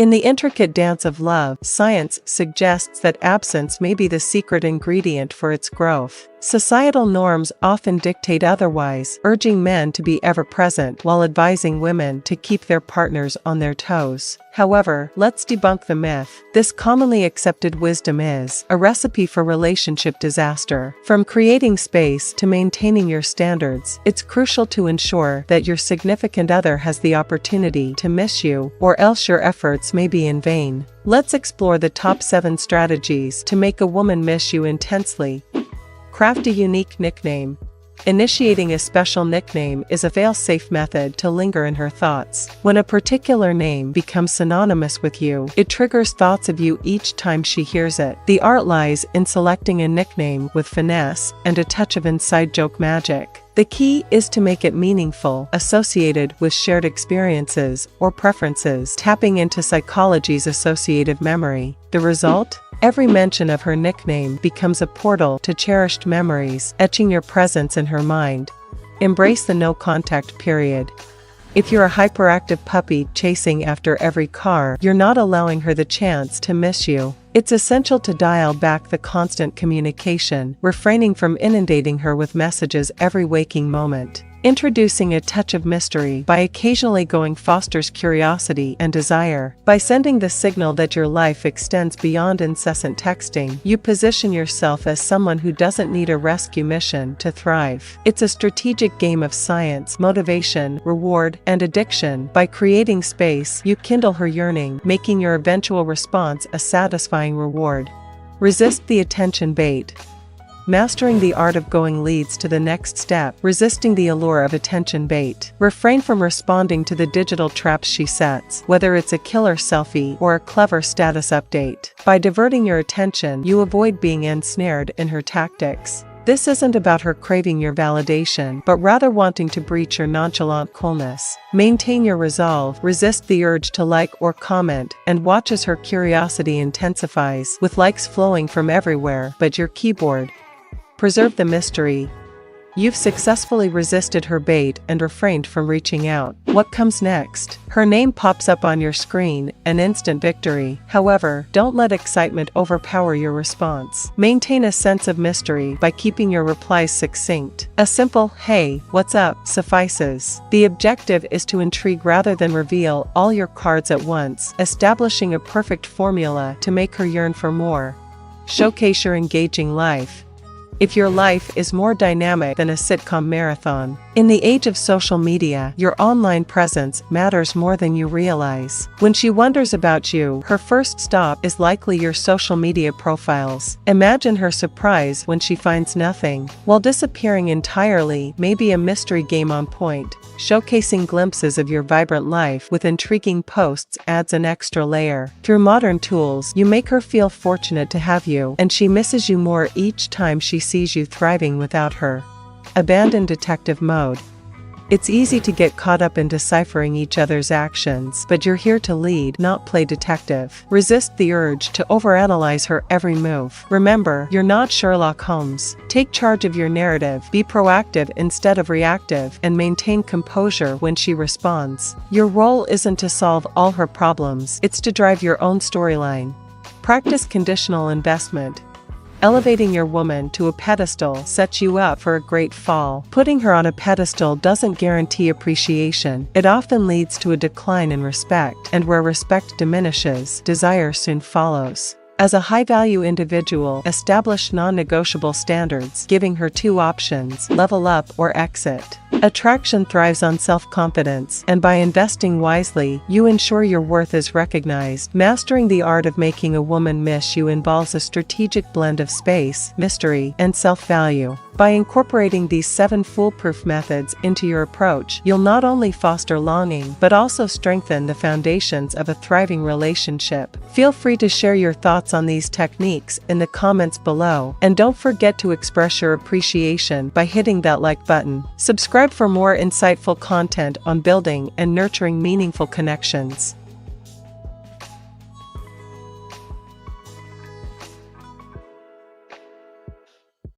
In the intricate dance of love, science suggests that absence may be the secret ingredient for its growth. Societal norms often dictate otherwise, urging men to be ever present while advising women to keep their partners on their toes. However, let's debunk the myth. This commonly accepted wisdom is a recipe for relationship disaster. From creating space to maintaining your standards, it's crucial to ensure that your significant other has the opportunity to miss you, or else your efforts may be in vain. Let's explore the top 7 strategies to make a woman miss you intensely. Craft a unique nickname. Initiating a special nickname is a fail-safe method to linger in her thoughts. When a particular name becomes synonymous with you, it triggers thoughts of you each time she hears it. The art lies in selecting a nickname with finesse and a touch of inside joke magic. The key is to make it meaningful, associated with shared experiences or preferences, tapping into psychology's associative memory. The result? Every mention of her nickname becomes a portal to cherished memories, etching your presence in her mind. Embrace the no-contact period. If you're a hyperactive puppy chasing after every car, you're not allowing her the chance to miss you. It's essential to dial back the constant communication, refraining from inundating her with messages every waking moment. Introducing a touch of mystery by occasionally fosters curiosity and desire. By sending the signal that your life extends beyond incessant texting, you position yourself as someone who doesn't need a rescue mission to thrive. It's a strategic game of science, motivation, reward, and addiction. By creating space, you kindle her yearning, making your eventual response a satisfying reward. Resist the attention bait. Mastering the art of going leads to the next step, resisting the allure of attention bait. Refrain from responding to the digital traps she sets, whether it's a killer selfie or a clever status update. By diverting your attention, you avoid being ensnared in her tactics. This isn't about her craving your validation, but rather wanting to breach your nonchalant coolness. Maintain your resolve, resist the urge to like or comment, and watch as her curiosity intensifies, with likes flowing from everywhere but your keyboard. Preserve the mystery. You've successfully resisted her bait and refrained from reaching out. What comes next? Her name pops up on your screen, an instant victory. However, don't let excitement overpower your response. Maintain a sense of mystery by keeping your replies succinct. A simple, "Hey, what's up?" suffices. The objective is to intrigue rather than reveal all your cards at once, establishing a perfect formula to make her yearn for more. Showcase your engaging life. If your life is more dynamic than a sitcom marathon. In the age of social media, your online presence matters more than you realize. When she wonders about you, her first stop is likely your social media profiles. Imagine her surprise when she finds nothing, while disappearing entirely may be a mystery game on point. Showcasing glimpses of your vibrant life with intriguing posts adds an extra layer. Through modern tools, you make her feel fortunate to have you, and she misses you more each time she sees you thriving without her. Abandon detective mode. It's easy to get caught up in deciphering each other's actions, but you're here to lead, not play detective. Resist the urge to overanalyze her every move. Remember, you're not Sherlock Holmes. Take charge of your narrative, be proactive instead of reactive, and maintain composure when she responds. Your role isn't to solve all her problems, it's to drive your own storyline. Practice conditional investment. Elevating your woman to a pedestal sets you up for a great fall. Putting her on a pedestal doesn't guarantee appreciation. It often leads to a decline in respect, and where respect diminishes, desire soon follows. As a high-value individual, establish non-negotiable standards, giving her 2 options: level up or exit. Attraction thrives on self-confidence, and by investing wisely, you ensure your worth is recognized. Mastering the art of making a woman miss you involves a strategic blend of space, mystery, and self-value. By incorporating these 7 foolproof methods into your approach, you'll not only foster longing, but also strengthen the foundations of a thriving relationship. Feel free to share your thoughts on these techniques in the comments below, and don't forget to express your appreciation by hitting that like button. Subscribe for more insightful content on building and nurturing meaningful connections.